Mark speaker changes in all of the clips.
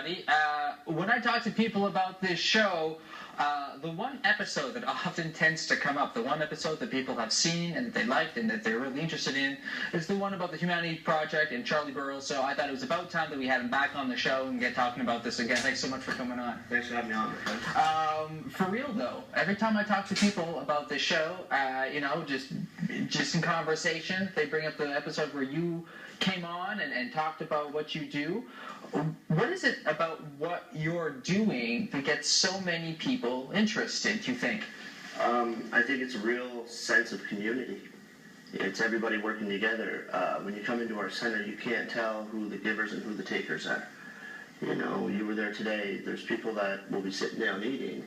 Speaker 1: everybody. When I talk to people about this show, the one episode that often tends to come up, the one episode that people have seen and that they liked and that they're really interested in, is the one about the Humanity Project and Charlie Burrows. So I thought it was about time that we had him back on the show and get talking about this again. Thanks so much for coming on.
Speaker 2: Thanks for having me on, my friend.
Speaker 1: For real though, every time I talk to people about this show, just in conversation, they bring up the episode where you came on and talked about what you do. What is it about what you're doing that gets so many people interested, do you think?
Speaker 2: I think it's a real sense of community. It's everybody working together. When you come into our center, you can't tell who the givers and who the takers are. You know, you were there today. There's people that will be sitting down eating,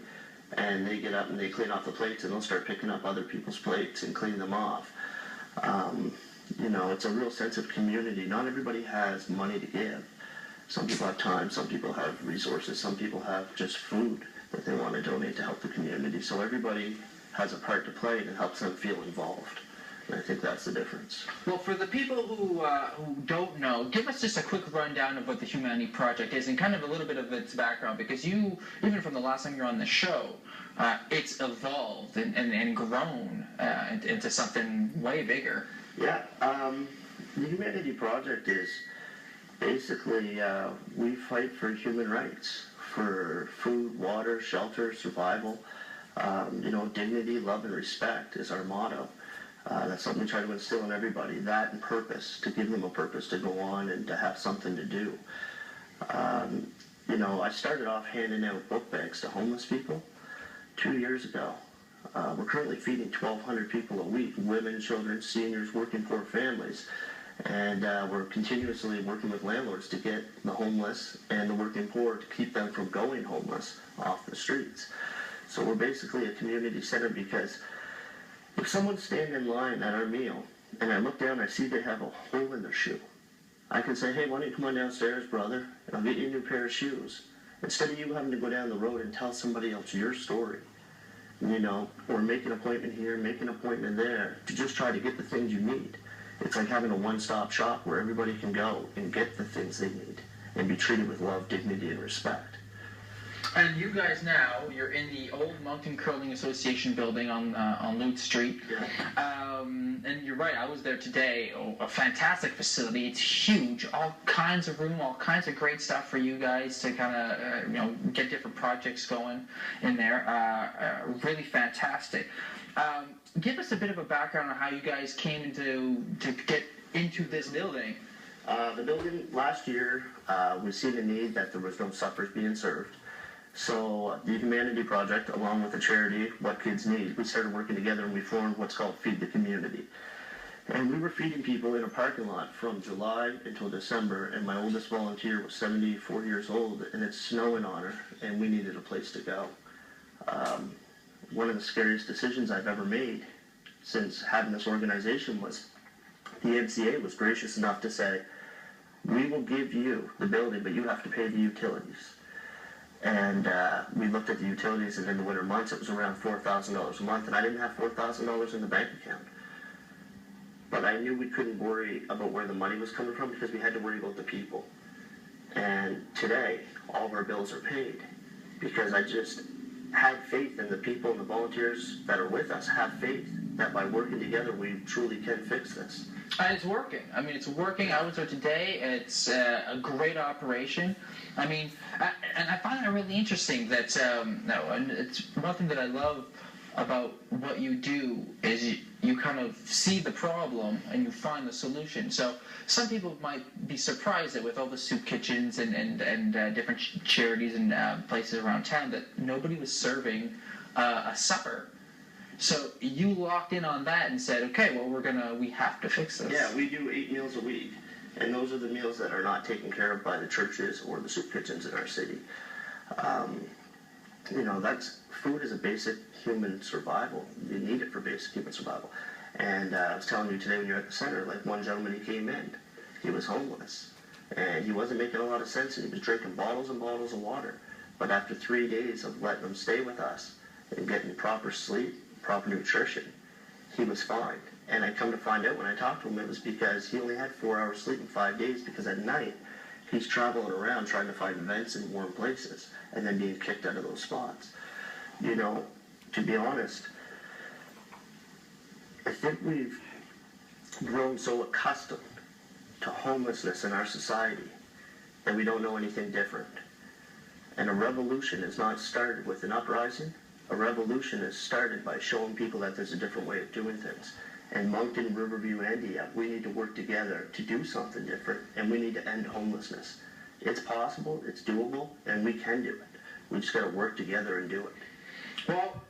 Speaker 2: and they get up and they clean off the plates, and they'll start picking up other people's plates and clean them off. You know, it's a real sense of community. Not everybody has money to give. Some people have time, some people have resources, some people have just food that they want to donate to help the community. So everybody has a part to play, and it helps them feel involved. And I think that's the difference.
Speaker 1: Well, for the people who don't know, give us just a quick rundown of what the Humanity Project is and kind of a little bit of its background, because you, even from the last time you were on the show, it's evolved and grown into something way bigger.
Speaker 2: Yeah, the Humanity Project is basically, we fight for human rights, for food, water, shelter, survival. You know, dignity, love, and respect is our motto. That's something we try to instill in everybody, that and purpose, to give them a purpose to go on and to have something to do. You know, I started off handing out book bags to homeless people 2 years ago. We're currently feeding 1,200 people a week, women, children, seniors, working poor families. And we're continuously working with landlords to get the homeless and the working poor, to keep them from going homeless off the streets. So we're basically a community center, because if someone's standing in line at our meal and I look down and I see they have a hole in their shoe, I can say, hey, why don't you come on downstairs, brother, and I'll get you a new pair of shoes. Instead of you having to go down the road and tell somebody else your story, you know, or make an appointment here, make an appointment there, to just try to get the things you need. It's like having a one-stop shop where everybody can go and get the things they need and be treated with love, dignity, and respect.
Speaker 1: And you guys now, you're in the old Mountain Curling Association building on Lute Street.
Speaker 2: Yeah.
Speaker 1: And you're right, I was there today. Oh, a fantastic facility. It's huge. All kinds of room, all kinds of great stuff for you guys to kind of, get different projects going in there. Really fantastic. Give us a bit of a background on how you guys came to get into this building.
Speaker 2: The building, last year, we seen a need that there was no suppers being served. So the Humanity Project, along with the charity What Kids Need, we started working together and we formed what's called Feed the Community. And we were feeding people in a parking lot from July until December, and my oldest volunteer was 74 years old, and it's snowing on her, and we needed a place to go. One of the scariest decisions I've ever made since having this organization was the NCA was gracious enough to say, we will give you the building, but you have to pay the utilities. And we looked at the utilities, and in the winter months it was around $4,000 a month, and I didn't have $4,000 in the bank account. But I knew we couldn't worry about where the money was coming from, because we had to worry about the people. And today, all of our bills are paid, because I just had faith in the people and the volunteers that are with us, have faith that by working together we truly can fix this.
Speaker 1: And it's working. I mean, it's working. I was there today. It's a great operation. I mean, and I find it really interesting that, and it's one thing that I love about what you do is you kind of see the problem and you find the solution. So some people might be surprised that with all the soup kitchens and different charities and places around town that nobody was serving a supper. So you locked in on that and said, okay, well, we have to fix this.
Speaker 2: Yeah, we do 8 meals a week, and those are the meals that are not taken care of by the churches or the soup kitchens in our city. You know, food is a basic human survival. You need it for basic human survival. And I was telling you today when you were at the center, like one gentleman, he came in, he was homeless, and he wasn't making a lot of sense, and he was drinking bottles and bottles of water. But after 3 days of letting him stay with us and getting proper sleep, proper nutrition, he was fine. And I come to find out when I talked to him, it was because he only had 4 hours sleep in 5 days, because at night He's traveling around trying to find events in warm places and then being kicked out of those spots. You know, to be honest, I think we've grown so accustomed to homelessness in our society that we don't know anything different. And a revolution is not started with an uprising. A revolution is started by showing people that there's a different way of doing things. And Moncton, Riverview, and Dieppe, we need to work together to do something different, and we need to end homelessness. It's possible, it's doable, and we can do it. We just got to work together and do it.
Speaker 1: Well,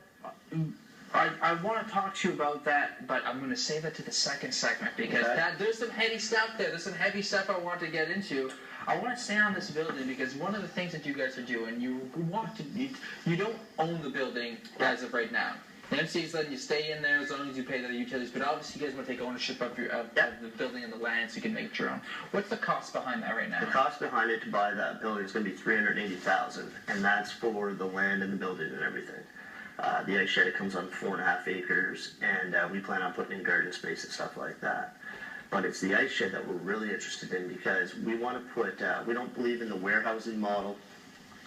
Speaker 1: I want to talk to you about that, but I'm going to save that to the second segment because there's some heavy stuff there. There's some heavy stuff I want to get into. I want to stay on this building because one of the things that you guys are doing, you don't own the building as of right now. The MC's letting you stay in there as long as you pay the utilities, but obviously you guys want to take ownership of the building and the land so you can make it your own. What's the cost behind that right now?
Speaker 2: The cost behind it to buy that building is going to be $380,000, and that's for the land and the building and everything. The ice shed, it comes on 4.5 acres, and we plan on putting in garden space and stuff like that. But it's the ice shed that we're really interested in because we want to put, we don't believe in the warehousing model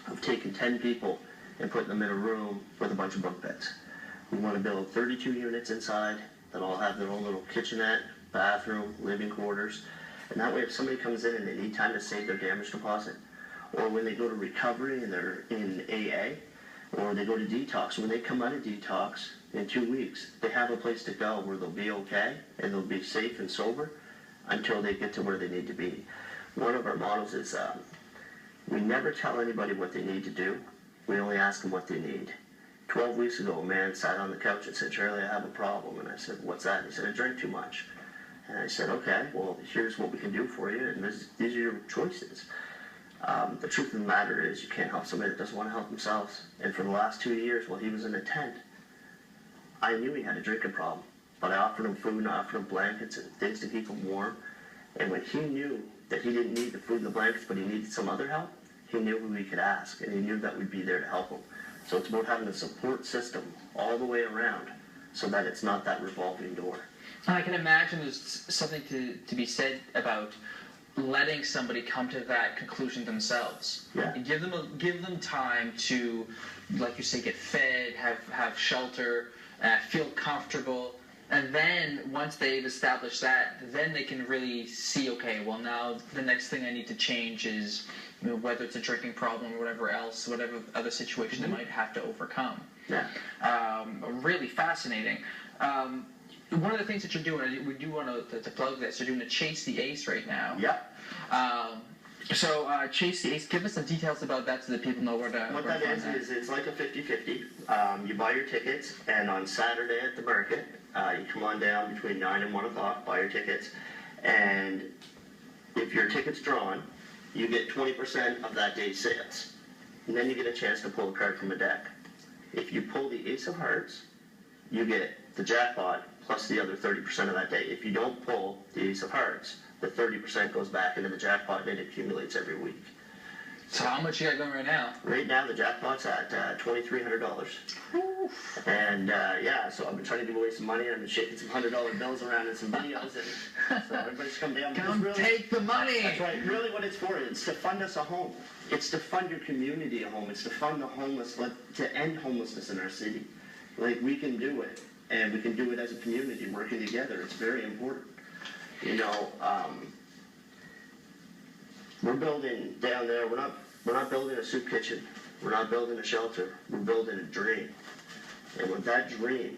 Speaker 2: of taking 10 people and putting them in a room with a bunch of bunk beds. We want to build 32 units inside that all have their own little kitchenette, bathroom, living quarters. And that way if somebody comes in and they need time to save their damage deposit, or when they go to recovery and they're in AA, or they go to detox, when they come out of detox in 2 weeks, they have a place to go where they'll be okay and they'll be safe and sober until they get to where they need to be. One of our models is we never tell anybody what they need to do. We only ask them what they need. 12 weeks ago, a man sat on the couch and said, "Charlie, I have a problem." And I said, "What's that?" And he said, "I drink too much." And I said, "Okay, well, here's what we can do for you, and these are your choices." The truth of the matter is you can't help somebody that doesn't want to help themselves. And for the last 2 years, while he was in a tent, I knew he had a drinking problem. But I offered him food and I offered him blankets and things to keep him warm. And when he knew that he didn't need the food and the blankets, but he needed some other help, he knew who he could ask, and he knew that we'd be there to help him. So it's about having a support system all the way around so that it's not that revolving door.
Speaker 1: And I can imagine there's something to be said about letting somebody come to that conclusion themselves.
Speaker 2: Yeah.
Speaker 1: Give them time to, like you say, get fed, have shelter, feel comfortable, and then once they've established that, then they can really see, okay, well now the next thing I need to change is, you know, whether it's a drinking problem or whatever else, whatever other situation they might have to overcome.
Speaker 2: Yeah.
Speaker 1: Really fascinating. One of the things that you're doing, we do want to plug this, you're doing a Chase the Ace right now.
Speaker 2: Yeah.
Speaker 1: So Chase the Ace, give us some details about that so that people know where to
Speaker 2: What that is it's like a 50-50. You buy your tickets, and on Saturday at the market, you come on down between 9 and 1 o'clock, buy your tickets, and if your ticket's drawn, you get 20% of that day's sales. And then you get a chance to pull a card from a deck. If you pull the Ace of Hearts, you get the jackpot plus the other 30% of that day. If you don't pull the Ace of Hearts, the 30% goes back into the jackpot and it accumulates every week.
Speaker 1: So how much you got going right now?
Speaker 2: Right now the jackpot's at $2,300. And so I've been trying to give away some money, and I've been shaking some $100 bills around in some videos, and so everybody's come down.
Speaker 1: Come take the money!
Speaker 2: That's right. Really what it's for, it's to fund us a home. It's to fund your community a home. It's to fund the homeless, to end homelessness in our city. Like, we can do it, and we can do it as a community, working together. It's very important. You know, we're building down there, we're not building a soup kitchen. We're not building a shelter. We're building a dream. And when that dream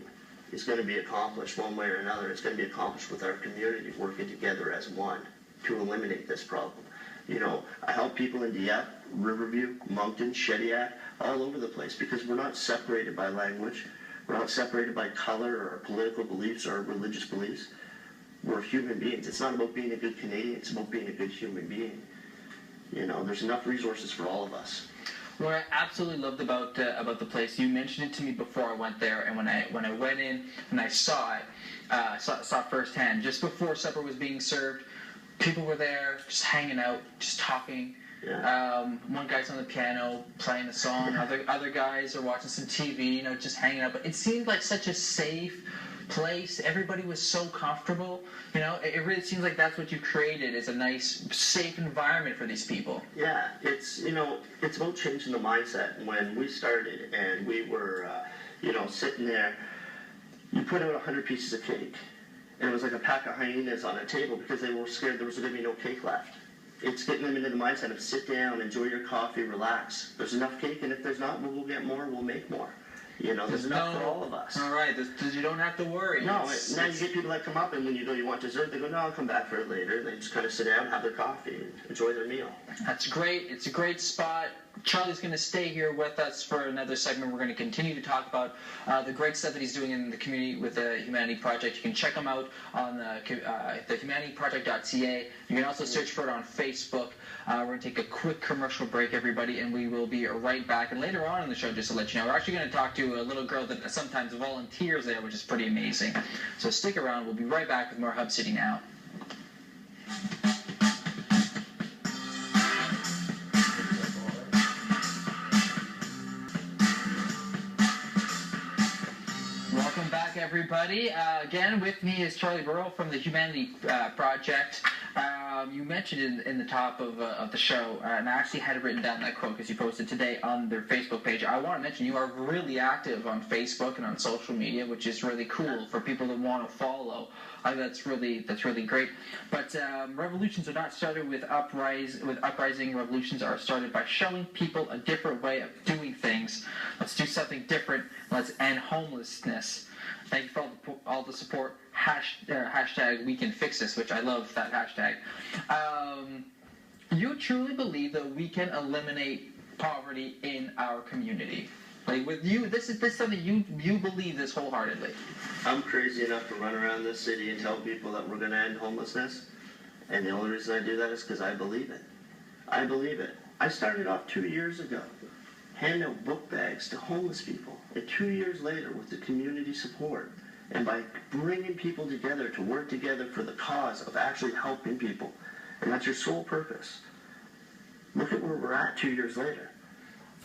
Speaker 2: is going to be accomplished one way or another, it's going to be accomplished with our community working together as one to eliminate this problem. You know, I help people in Dieppe, Riverview, Moncton, Shediac, all over the place, because we're not separated by language. We're not separated by color or political beliefs or religious beliefs. We're human beings. It's not about being a good Canadian. It's about being a good human being. You know, there's enough resources for all of us.
Speaker 1: What I absolutely loved about the place, you mentioned it to me before I went there, and when I went in and I saw it, saw it firsthand. Just before supper was being served, people were there, just hanging out, just talking.
Speaker 2: Yeah.
Speaker 1: One guy's on the piano playing a song. Other guys are watching some TV, you know, just hanging out. But it seemed like such a safe, place. Everybody was so comfortable. You know, it really seems like that's what you created, is a nice, safe environment for these people.
Speaker 2: Yeah, it's about changing the mindset. When we started and we were, sitting there, you put out 100 pieces of cake, and it was like a pack of hyenas on a table because they were scared there was going to be no cake left. It's getting them into the mindset of sit down, enjoy your coffee, relax. There's enough cake, and if there's not, we'll get more, we'll make more. There's enough for all of us.
Speaker 1: All right, you don't have to worry.
Speaker 2: No, now you get people that come up, and when you go, you want dessert, they go, no, I'll come back for it later. They just kind of sit down, have their coffee, and enjoy their meal.
Speaker 1: That's great. It's a great spot. Charlie's going to stay here with us for another segment. We're going to continue to talk about the great stuff that he's doing in the community with the Humanity Project. You can check him out on the humanityproject.ca. You can also search for it on Facebook. We're going to take a quick commercial break, everybody, and we will be right back. And later on in the show, just to let you know, we're actually going to talk to a little girl that sometimes volunteers there, which is pretty amazing. So stick around. We'll be right back with more Hub City Now. Welcome back, everybody. Again, with me is Charlie Burrow from the Humanity Project. You mentioned in the top of the show, and I actually had written down that quote because you posted today on their Facebook page. I want to mention you are really active on Facebook and on social media, which is really cool for people that want to follow. That's really great. But revolutions are not started with uprising. Revolutions are started by showing people a different way of doing things. Let's do something different. Let's end homelessness. Thank you for all the support. Hashtag WeCanFixThis, which I love that hashtag. You truly believe that we can eliminate poverty in our community? Like with you, this is something you believe this wholeheartedly.
Speaker 2: I'm crazy enough to run around this city and tell people that we're going to end homelessness, and the only reason I do that is because I believe it. I believe it. I started off 2 years ago, handing out book bags to homeless people, and 2 years later, with the community support, and by bringing people together to work together for the cause of actually helping people, and that's your sole purpose. Look at where we're at 2 years later.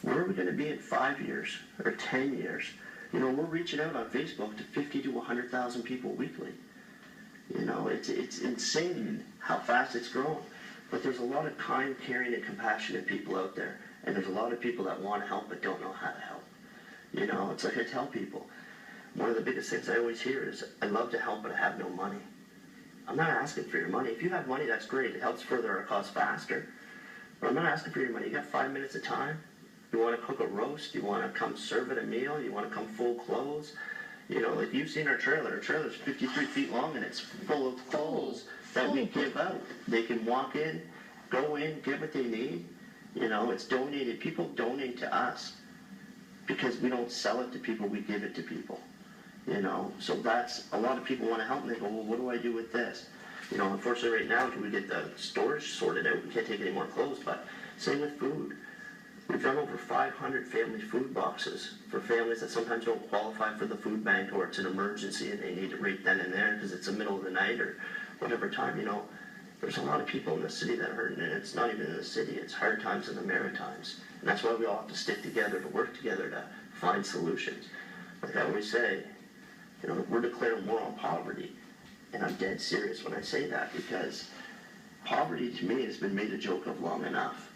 Speaker 2: Where are we going to be in 5 years or 10 years? We're reaching out on Facebook to 50 to 100,000 people weekly. It's insane how fast it's growing. But there's a lot of kind, caring, and compassionate people out there. And there's a lot of people that want to help but don't know how to help. It's like I tell people, one of the biggest things I always hear is, I love to help, but I have no money. I'm not asking for your money. If you have money, that's great. It helps further our cause faster. But I'm not asking for your money. You got 5 minutes of time? You want to cook a roast? You want to come serve at a meal? You want to come full clothes? Like you've seen our trailer. Our trailer's 53 feet long, and it's full of clothes that we give out. They can walk in, go in, get what they need. It's donated. People donate to us because we don't sell it to people. We give it to people. So that's, a lot of people want to help, and they go, well, what do I do with this? Unfortunately right now, until we get the storage sorted out, we can't take any more clothes, but same with food. We've done over 500 family food boxes for families that sometimes don't qualify for the food bank, or it's an emergency and they need it right then and there because it's the middle of the night or whatever time. There's a lot of people in the city that are hurting, and it's not even in the city, it's hard times in the Maritimes. And that's why we all have to stick together, to work together to find solutions. Like I always say, we're declaring war on poverty, and I'm dead serious when I say that, because poverty to me has been made a joke of long enough.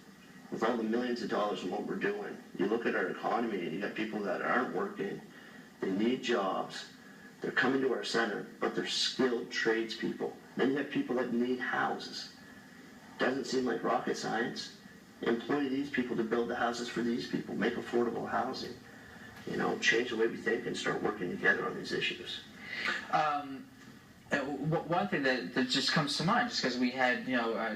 Speaker 2: With all the millions of dollars in what we're doing, you look at our economy and you got people that aren't working, they need jobs, they're coming to our center, but they're skilled tradespeople. Then you have people that need houses. Doesn't seem like rocket science. Employ these people to build the houses for these people, make affordable housing. Change the way we think and start working together on these issues.
Speaker 1: One thing that just comes to mind, just because we had,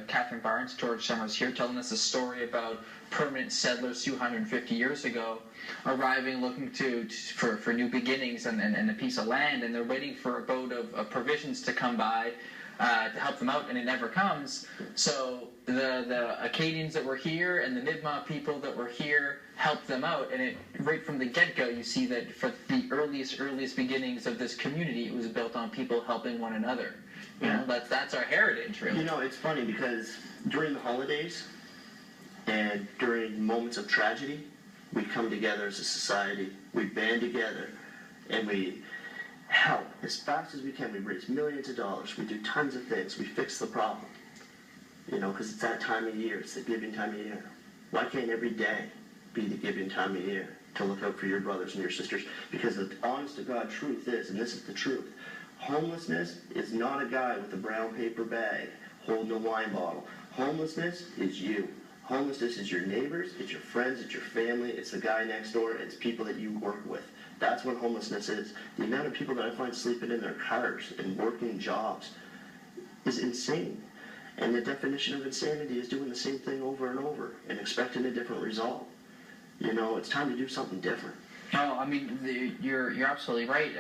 Speaker 1: Catherine Barnes, George Summers here, telling us a story about permanent settlers 250 years ago arriving looking for new beginnings and a piece of land, and they're waiting for a boat of provisions to come by to help them out, and it never comes. So the Acadians that were here and the Mi'kmaq people that were here helped them out, and right from the get-go you see that for the earliest beginnings of this community, it was built on people helping one another. That's our heritage, really.
Speaker 2: It's funny because during the holidays and during moments of tragedy, we come together as a society, we band together, and we help as fast as we can. We raise millions of dollars. We do tons of things. We fix the problem. Because it's that time of year. It's the giving time of year. Why can't every day be the giving time of year to look out for your brothers and your sisters? Because the honest to God truth is, and this is the truth, homelessness is not a guy with a brown paper bag holding a wine bottle. Homelessness is you. Homelessness is your neighbors, it's your friends, it's your family, it's the guy next door, it's people that you work with. That's what homelessness is. The amount of people that I find sleeping in their cars and working jobs is insane. And the definition of insanity is doing the same thing over and over and expecting a different result. It's time to do something different.
Speaker 1: No, I mean, you're absolutely right.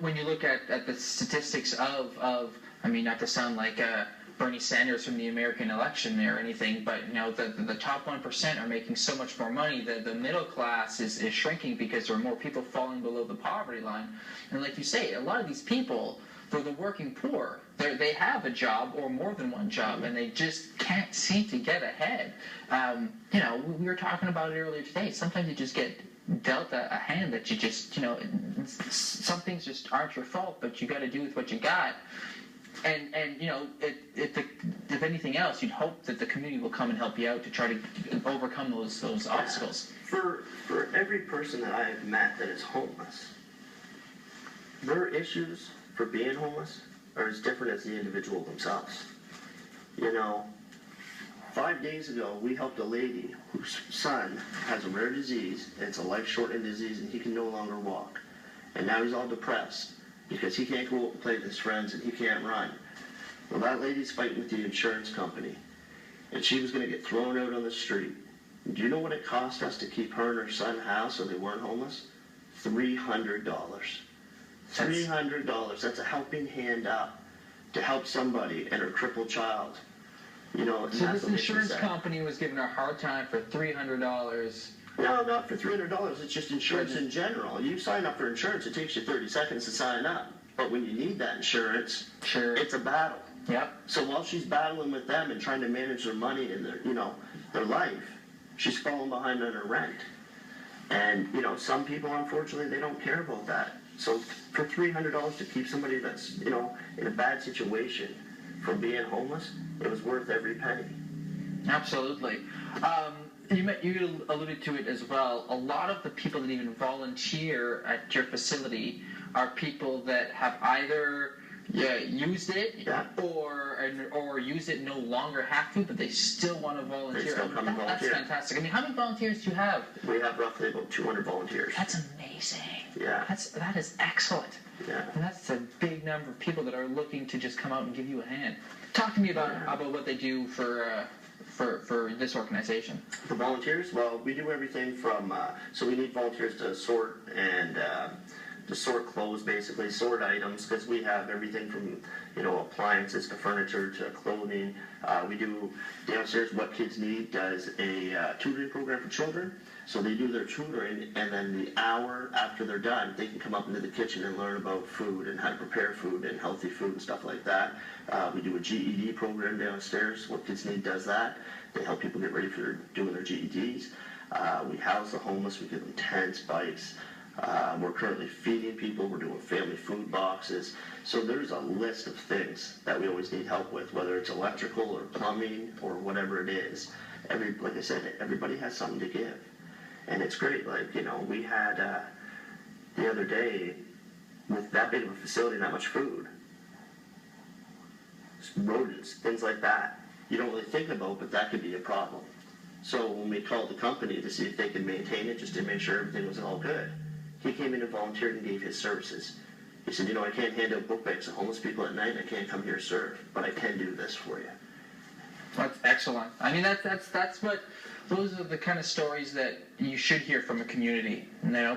Speaker 1: When you look at the statistics of I mean, not to sound like Bernie Sanders from the American election or anything, but the top 1% are making so much more money. The middle class is shrinking because there are more people falling below the poverty line. And like you say, a lot of these people, they're the working poor. They have a job or more than one job, and they just can't seem to get ahead. We were talking about it earlier today. Sometimes you just get dealt a hand that you just, some things just aren't your fault, but you got to do with what you got. And if anything else, you'd hope that the community will come and help you out to try to overcome those obstacles.
Speaker 2: For every person that I have met that is homeless, their issues for being homeless are as different as the individual themselves. 5 days ago, we helped a lady whose son has a rare disease, and it's a life-shortening disease, and he can no longer walk. And now he's all depressed because he can't go out and play with his friends, and he can't run. Well, that lady's fighting with the insurance company, and she was going to get thrown out on the street. Do you know what it cost us to keep her and her son housed so they weren't homeless? $300. $300. That's a helping hand up to help somebody and her crippled child.
Speaker 1: So this insurance company was giving her a hard time for $300.
Speaker 2: No, not for $300. It's just insurance in general. You sign up for insurance, it takes you 30 seconds to sign up. But when you need that insurance,
Speaker 1: sure,
Speaker 2: it's a battle.
Speaker 1: Yep.
Speaker 2: So while she's battling with them and trying to manage their money and their life, she's falling behind on her rent. And some people, unfortunately, they don't care about that. So for $300 to keep somebody that's in a bad situation from being homeless, it was worth every penny.
Speaker 1: Absolutely. You alluded to it as well. A lot of the people that even volunteer at your facility are people that have either used it or use it no longer have to, but they still want to volunteer.
Speaker 2: They still come volunteer.
Speaker 1: That's fantastic. I mean, how many volunteers do you have?
Speaker 2: We have roughly about 200 volunteers.
Speaker 1: That's amazing.
Speaker 2: Yeah.
Speaker 1: That is excellent.
Speaker 2: Yeah.
Speaker 1: And that's a big number of people that are looking to just come out and give you a hand. Talk to me about what they do for this organization.
Speaker 2: The volunteers? Well, we do everything from, so we need volunteers to sort and to sort clothes, basically, sort items, because we have everything from, appliances to furniture to clothing. We do downstairs What Kids Need does a tutoring program for children. So they do their tutoring, and then the hour after they're done, they can come up into the kitchen and learn about food and how to prepare food and healthy food and stuff like that. We do a GED program downstairs. What Kids Need does that. They help people get ready for doing their GEDs. We house the homeless. We give them tents, bikes. We're currently feeding people. We're doing family food boxes. So there's a list of things that we always need help with, whether it's electrical or plumbing or whatever it is. Like I said, everybody has something to give. And it's great. We had the other day, with that big of a facility and that much food, rodents, things like that, you don't really think about, but that could be a problem. So when we called the company to see if they could maintain it, just to make sure everything was all good, he came in and volunteered and gave his services. He said, I can't hand out book bags to homeless people at night. I can't come here serve, but I can do this for you.
Speaker 1: That's excellent. I mean, that's what. Those are the kind of stories that you should hear from a community.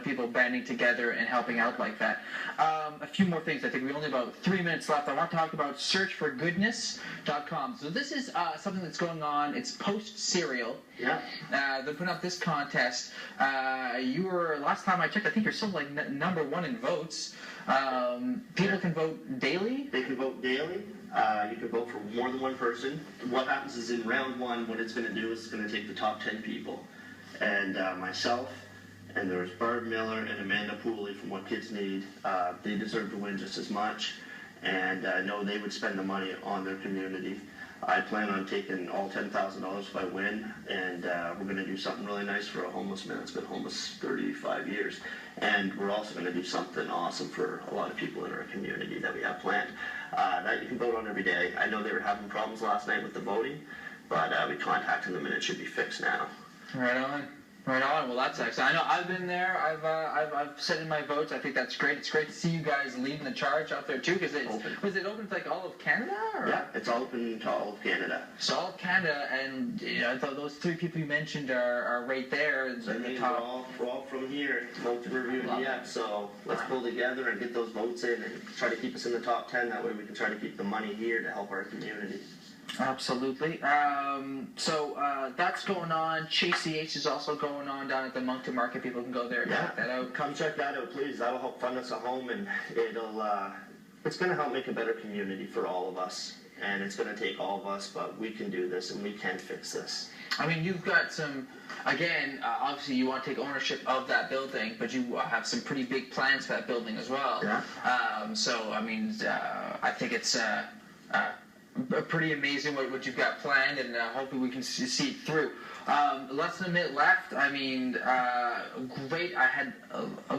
Speaker 1: People banding together and helping out like that. A few more things. I think we only have about 3 minutes left. I want to talk about searchforgoodness.com. So this is something that's going on. It's post-serial.
Speaker 2: Yeah.
Speaker 1: They're putting up this contest. You were, last time I checked, I think you're still number one in votes. People can vote daily?
Speaker 2: They can vote daily. You can vote for more than one person. What happens is in round one, what it's going to do is it's going to take the top 10 people. And myself and there was Barb Miller and Amanda Pooley from What Kids Need. They deserve to win just as much, and I know they would spend the money on their community. I plan on taking all $10,000 if I win, and we're going to do something really nice for a homeless man that's been homeless 35 years. And we're also going to do something awesome for a lot of people in our community that we have planned. That you can vote on every day. I know they were having problems last night with the voting, but we contacted them and it should be fixed now.
Speaker 1: Right on. Right on. Well, that's excellent. I know I've been there. I've sent in my votes. I think that's great. It's great to see you guys leading the charge out there too. Because was it open to like all of Canada? Or?
Speaker 2: Yeah, it's open to all of Canada.
Speaker 1: So all of Canada, and you know, those three people you mentioned are right there in the top.
Speaker 2: We're all from here. Vote to review and yeah. So let's pull together and get those votes in and try to keep us in the top 10. That way we can try to keep the money here to help our community.
Speaker 1: Absolutely. So that's going on. Chase CH is also going on down at the Moncton Market. People can go there and check that out.
Speaker 2: Come check that out, please. That'll help fund us a home, and it's going to help make a better community for all of us. And it's going to take all of us, but we can do this, and we can fix this.
Speaker 1: I mean, you've got some, again, obviously you want to take ownership of that building, but you have some pretty big plans for that building as well.
Speaker 2: Yeah.
Speaker 1: So, I mean, I think it's pretty amazing what you've got planned, and hopefully we can see it through. Less than a minute left. I mean, great. I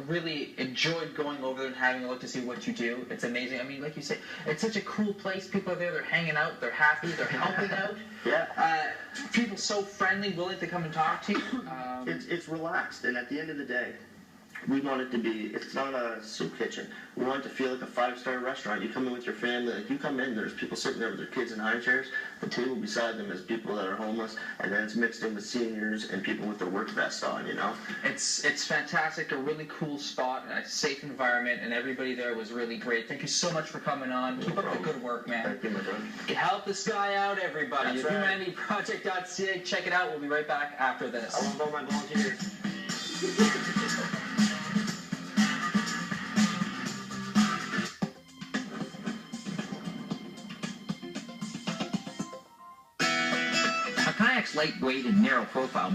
Speaker 1: really enjoyed going over there and having a look to see what you do. It's amazing. I mean, like you said, it's such a cool place. People are there. They're hanging out. They're happy. They're helping out.
Speaker 2: Yeah.
Speaker 1: People so friendly, willing to come and talk to you.
Speaker 2: It's relaxed, and at the end of the day, we want it to be, it's not a soup kitchen. We want it to feel like a 5-star restaurant. You come in with your family, like you come in, there's people sitting there with their kids in high chairs. The table beside them is people that are homeless, and then it's mixed in with seniors and people with their work vests on, you know?
Speaker 1: It's fantastic, a really cool spot, and a safe environment, and everybody there was really great. Thank you so much for coming on. Keep up the good work, man.
Speaker 2: Thank you, my friend.
Speaker 1: Help this guy out, everybody.
Speaker 2: That's right.
Speaker 1: HumanityProject.ca. Check it out. We'll be right back after this.
Speaker 2: I love all my volunteers.
Speaker 1: A kayak's lightweight and narrow profile